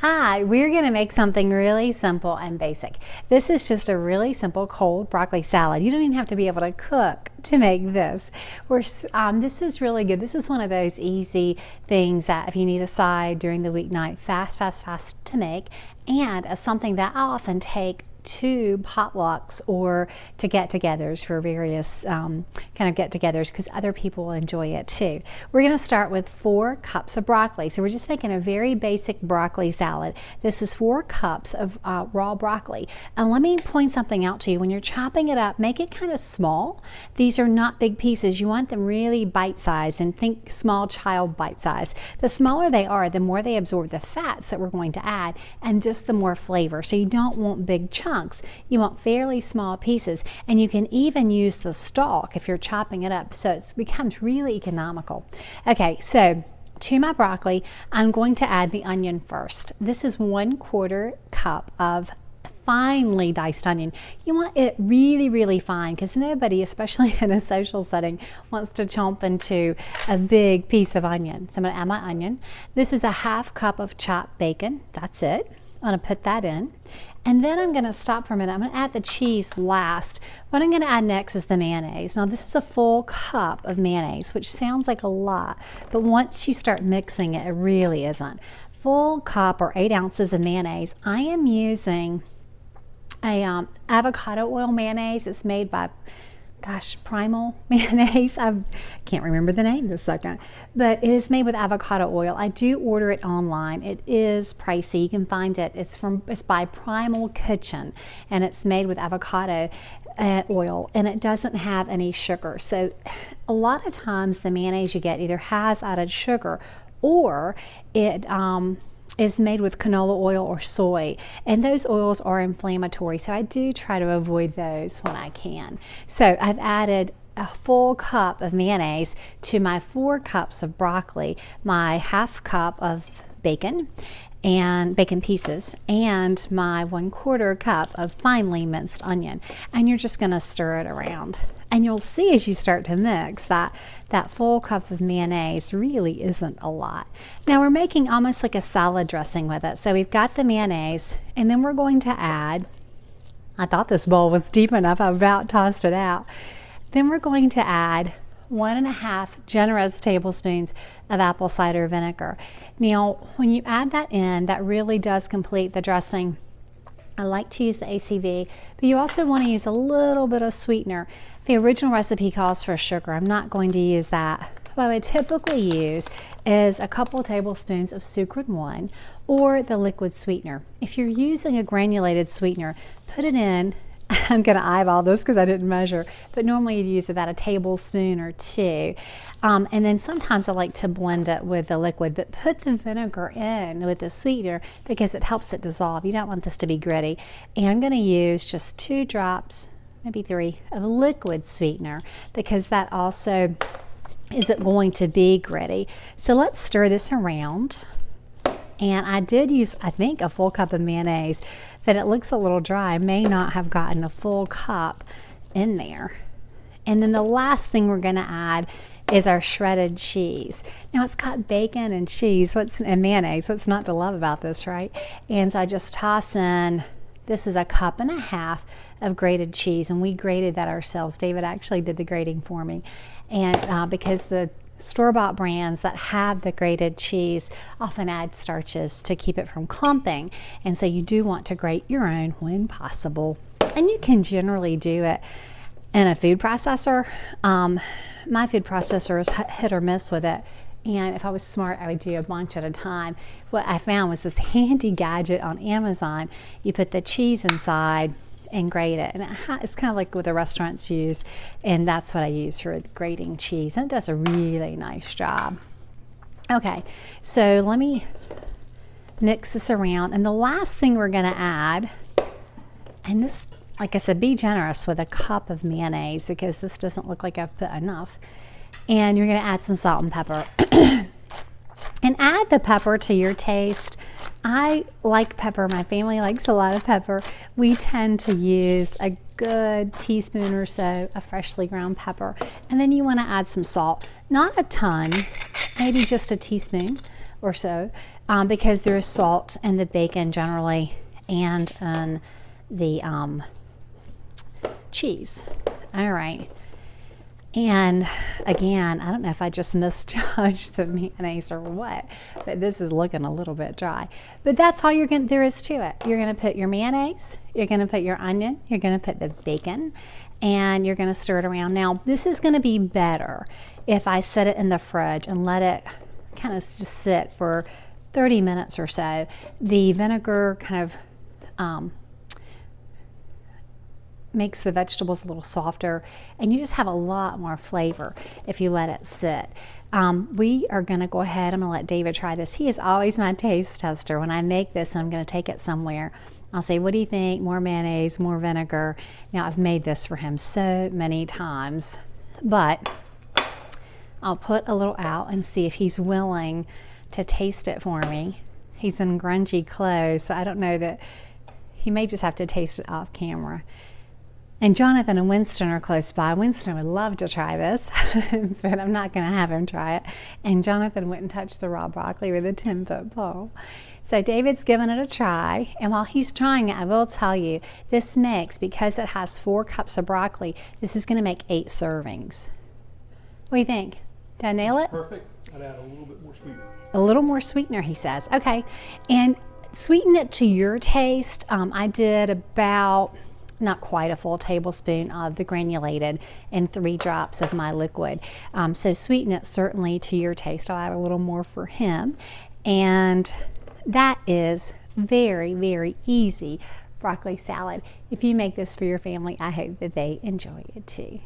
Hi, we're going to make something really simple and basic. This is just a really simple cold broccoli salad. You don't even have to be able to cook to make this. This is really good. This is one of those easy things that if you need a side during the weeknight, fast to make, and something that I often take to potlucks or to get-togethers for various kind of get-togethers because other people will enjoy it too. We're going to start with 4 cups of broccoli. So we're just making a very basic broccoli salad. This is 4 cups of raw broccoli. And let me point something out to you. When you're chopping it up, make it kind of small. These are not big pieces. You want them really bite-sized, and think small child bite-sized. The smaller they are, the more they absorb the fats that we're going to add and just the more flavor. So you don't want big chunks. You want fairly small pieces, and you can even use the stalk if you're chopping it up, so it becomes really economical. Okay, so to my broccoli, I'm going to add the onion first. This is 1/4 cup of finely diced onion. You want it really fine because nobody, especially in a social setting, wants to chomp into a big piece of onion. So I'm going to add my onion. This is a 1/2 cup of chopped bacon. That's it. I'm going to put that in. And then I'm going to stop for a minute. I'm going to add the cheese last. What I'm going to add next is the mayonnaise. Now this is a full cup of mayonnaise, which sounds like a lot, but once you start mixing it, it really isn't. Full cup or 8 ounces of mayonnaise. I am using a avocado oil mayonnaise. It's made by Primal mayonnaise. I can't remember the name this second, but it is made with avocado oil. I do order it online. It is pricey. You can find it. It's by Primal Kitchen, and it's made with avocado oil, and it doesn't have any sugar. So a lot of times the mayonnaise you get either has added sugar or it is made with canola oil or soy, and those oils are inflammatory, so I do try to avoid those when I can. So I've added a full cup of mayonnaise to my 4 cups of broccoli, my 1/2 cup of bacon and bacon pieces, and my 1/4 cup of finely minced onion, and you're just going to stir it around. And you'll see as you start to mix that full cup of mayonnaise really isn't a lot. Now we're making almost like a salad dressing with it. So we've got the mayonnaise, and then we're going to add, I thought this bowl was deep enough, I about tossed it out. Then we're going to add 1.5 generous tablespoons of apple cider vinegar. Now when you add that in, that really does complete the dressing. I like to use the ACV, but you also want to use a little bit of sweetener. The original recipe calls for sugar. I'm not going to use that. What I would typically use is a couple tablespoons of sucralose 1 or the liquid sweetener. If you're using a granulated sweetener, put it in. I'm going to eyeball this because I didn't measure, but normally you'd use about a tablespoon or 2. And then sometimes I like to blend it with the liquid, but put the vinegar in with the sweetener because it helps it dissolve. You don't want this to be gritty. And I'm going to use just 2 drops, maybe 3, of liquid sweetener because that also isn't going to be gritty. So let's stir this around. And I did use, I think, a full cup of mayonnaise, but it looks a little dry. I may not have gotten a full cup in there. And then the last thing we're going to add is our shredded cheese. Now it's got bacon and cheese and mayonnaise. What's not to love about this, right? And so I just toss in, this is 1.5 cups of grated cheese, and we grated that ourselves. David actually did the grating for me. And because the store-bought brands that have the grated cheese often add starches to keep it from clumping, and so you do want to grate your own when possible. And you can generally do it in a food processor. My food processor is hit or miss with it, and if I was smart I would do a bunch at a time. What I found was this handy gadget on Amazon. You put the cheese inside and grate it, and it's kind of like what the restaurants use, and that's what I use for grating cheese, and it does a really nice job. Okay, so let me mix this around, and the last thing we're going to add, and this, like I said, be generous with a cup of mayonnaise because this doesn't look like I've put enough, and you're going to add some salt and pepper. And add the pepper to your taste. I like pepper. My family likes a lot of pepper. We tend to use a good teaspoon or so of freshly ground pepper. And then you want to add some salt. Not a ton, maybe just a teaspoon or so because there's salt in the bacon generally and in the cheese. All right. And again, I don't know if I just misjudged the mayonnaise or what, but this is looking a little bit dry. But that's all there is to it. You're going to put your mayonnaise, you're going to put your onion, you're going to put the bacon, and you're going to stir it around. Now, this is going to be better if I set it in the fridge and let it kind of just sit for 30 minutes or so. The vinegar kind of makes the vegetables a little softer, and you just have a lot more flavor if you let it sit. We are going to go ahead. I'm going to let David try this. He is always my taste tester. When I make this and I'm going to take it somewhere, I'll say, what do you think? More mayonnaise, more vinegar. Now, I've made this for him so many times, but I'll put a little out and see if he's willing to taste it for me. He's in grungy clothes, so I don't know that he may just have to taste it off camera. And Jonathan and Winston are close by. Winston would love to try this, but I'm not going to have him try it. And Jonathan wouldn't touch the raw broccoli with a 10-foot pole. So David's giving it a try. And while he's trying it, I will tell you, this makes, because it has 4 cups of broccoli, this is going to make 8 servings. What do you think? Did I nail it? Perfect. I'd add a little bit more sweetener. A little more sweetener, he says. Okay. And sweeten it to your taste. I did about, not quite a full tablespoon of the granulated and 3 drops of my liquid. So sweeten it certainly to your taste. I'll add a little more for him. And that is very, very easy broccoli salad. If you make this for your family, I hope that they enjoy it too.